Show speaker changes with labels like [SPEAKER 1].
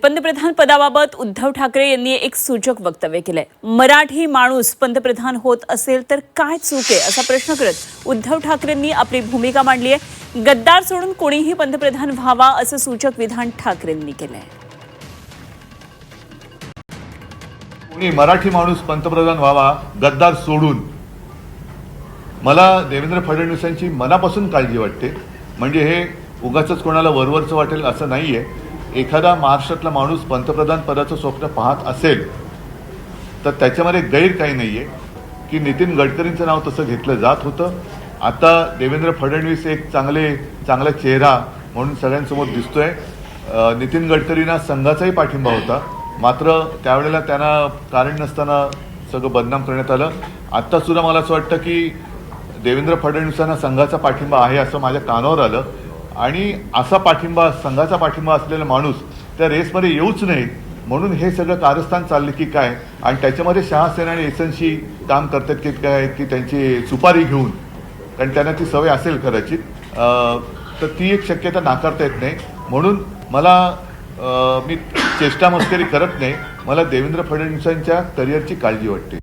[SPEAKER 1] पंतप्रधान पदाबाबत उद्धव ठाकरे यांनी एक सूचक वक्तव्य केलंय। मराठी माणूस पंतप्रधान होत असेल तर काय चूक आहे असा प्रश्न करत उद्धव ठाकरेंनी आपली भूमिका मांडली आहे। गद्दार सोडून कोणीही पंतप्रधान व्हावा असं सूचक विधान ठाकरेंनी केलंय।
[SPEAKER 2] कोणी मराठी माणूस पंतप्रधान व्हावा गद्दार सोडून, मला देवेंद्र फडणवीसांची मनापासून काळजी वाटते। म्हणजे हे उगाचच कोणाला वरवरचं वाटेल असं नाहीये। एखादा महाराष्ट्रातला माणूस पंतप्रधान पदाचं स्वप्न पाहत असेल तर त्याच्यामध्ये गैर काही नाहीये की नितीन गडकरींचं नाव तसं घेतलं जात होतं। आता देवेंद्र फडणवीस एक चांगला चेहरा म्हणून सगळ्यांसमोर दिसतोय। नितीन गडकरींना संघाचाही पाठिंबा होता, मात्र त्यावेळेला त्यांना कारण नसताना सगळं बदनाम करण्यात आलं। आता सुद्धा मला असं वाटतं की देवेंद्र फडणवीसांना संघाचा पाठिंबा आहे असं माझ्या कानावर आलं, आणि असा पाठिंबा, संघाचा पाठिंबा असलेला माणूस त्या रेसमध्ये येऊच नाही म्हणून हे सगळं कारस्थान चाललं की काय। आणि त्याच्यामध्ये शहासेना आणि एसएनसी काम करतात की काय, की त्यांची सुपारी घेऊन, कारण त्यांना ती सवय असेल कदाचित, तर ती एक शक्यता नाकारता येत नाही। म्हणून मी चेष्टा मस्करी करत नाही, मला देवेंद्र फडणवीसांच्या करिअरची काळजी वाटते।